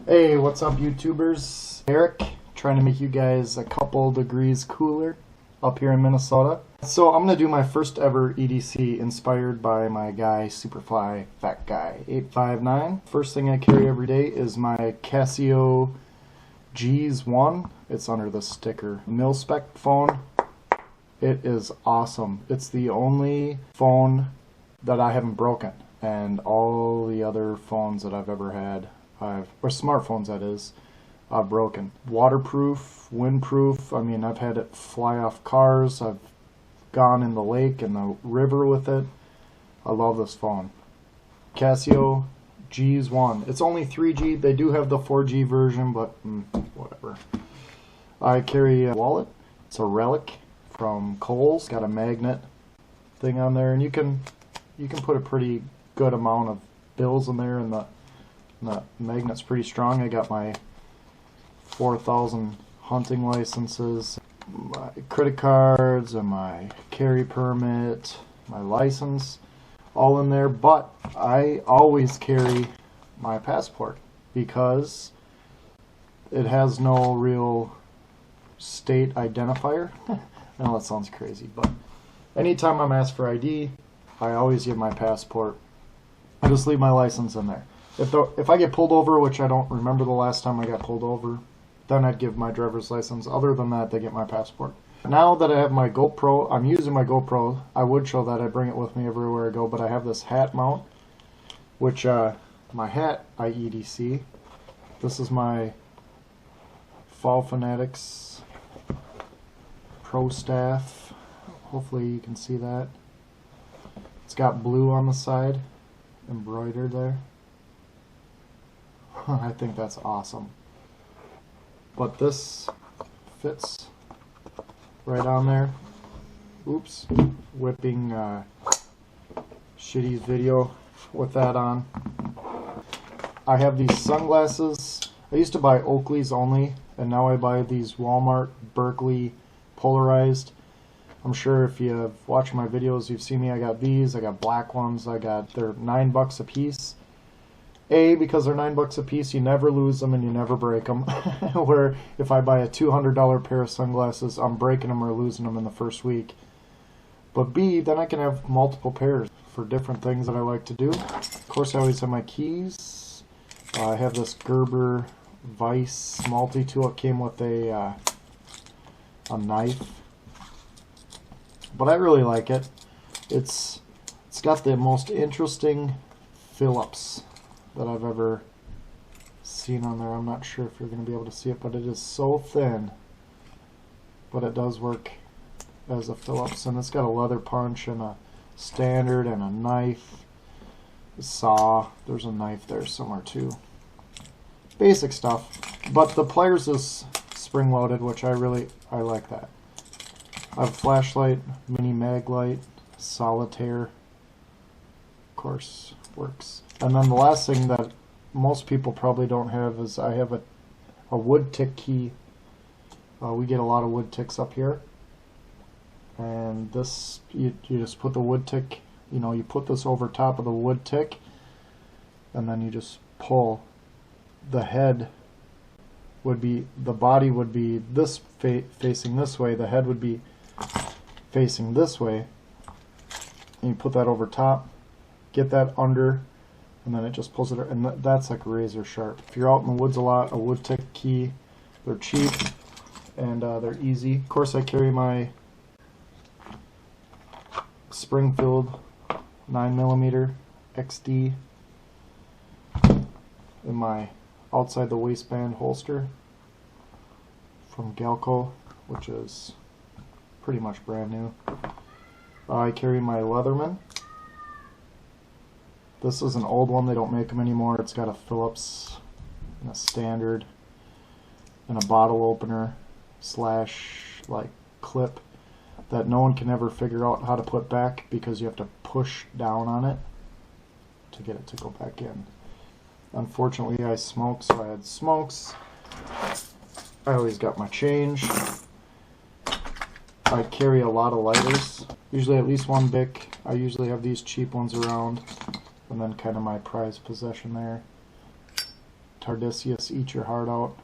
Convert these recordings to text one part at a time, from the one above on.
Hey, what's up YouTubers? Eric, trying to make you guys a couple degrees cooler up here in Minnesota. So I'm going to do my first ever EDC inspired by my guy, Superfly Fat Guy 859. First thing I carry every day is my Casio Gs1. It's under the sticker. Mil-spec phone. It is awesome. It's the only phone that I haven't broken, and all the other phones that I've ever had, or smartphones that is, I've broken. Waterproof, windproof. I mean, I've had it fly off cars. I've gone in the lake and the river with it. I love this phone. Casio Gs1. It's only 3G. They do have the 4G version, but whatever. I carry a wallet. It's a relic from Kohl's. Got a magnet thing on there, and you can put a pretty good amount of bills in there, and the magnet's pretty strong. I got my 4,000 hunting licenses, my credit cards, and my carry permit, my license, all in there. But I always carry my passport because it has no real state identifier. I know that sounds crazy, but anytime I'm asked for ID, I always give my passport. I just leave my license in there. If I get pulled over, which I don't remember the last time I got pulled over, then I'd give my driver's license. Other than that, they get my passport. Now that I have my GoPro, I'm using my GoPro. I would show that. I bring it with me everywhere I go, but I have this hat mount, which my hat I EDC. This is my Fall Fanatics Pro Staff. Hopefully you can see that. It's got blue on the side, embroidered there. I think that's awesome. But this fits right on there. Oops, whipping Shitty's video with that on. I have these sunglasses. I used to buy Oakley's only, and now I buy these Walmart Berkeley polarized. I'm sure if you've watched my videos, you've seen me. I got these. I got black ones. They're $9 a piece. Because they're $9 a piece, you never lose them and you never break them. Where if I buy a $200 pair of sunglasses, I'm breaking them or losing them in the first week. But B, then I can have multiple pairs for different things that I like to do. Of course, I always have my keys. I have this Gerber Vice multi-tool. It came with a knife, but I really like it. It's got the most interesting Phillips that I've ever seen on there. I'm not sure if you're going to be able to see it, but it is so thin, but it does work as a Phillips, and it's got a leather punch and a standard and a knife, a saw. There's a knife there somewhere too. Basic stuff, but the pliers is spring loaded, which I like that. I have a flashlight, mini mag light, solitaire, of course, works. And then the last thing that most people probably don't have is I have a wood tick key. We get a lot of wood ticks up here, and this you just put the wood tick, you put this over top of the wood tick, and then you just pull. The head would be, the body would be this facing this way, the head would be facing this way, and you put that over top, get that under, and then it just pulls it, and that's like razor sharp. If you're out in the woods a lot, a wood tick key, they're cheap and they're easy. Of course, I carry my Springfield 9mm XD in my outside the waistband holster from Galco, which is pretty much brand new. I carry my Leatherman. This is an old one. They don't make them anymore. It's got a Phillips and a standard and a bottle opener / like clip that no one can ever figure out how to put back because you have to push down on it to get it to go back in. Unfortunately, I smoke, so I had smokes. I always got my change. I carry a lot of lighters, usually at least one Bic. I usually have these cheap ones around, and then kind of my prized possession there. Tardisius, eat your heart out.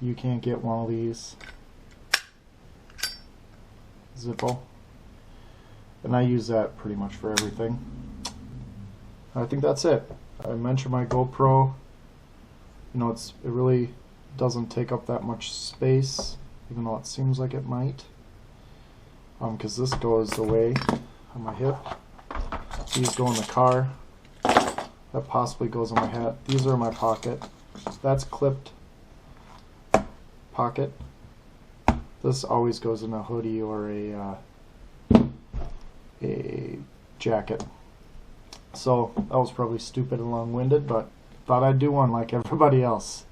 You can't get one of these. Zippo. And I use that pretty much for everything. I think that's it. I mentioned my GoPro. You know, it really doesn't take up that much space, even though it seems like it might. Because this goes away on my hip. These go in the car. That possibly goes in my hat. These are in my pocket. That's clipped pocket. This always goes in a hoodie or a jacket. So that was probably stupid and long-winded, but thought I'd do one like everybody else.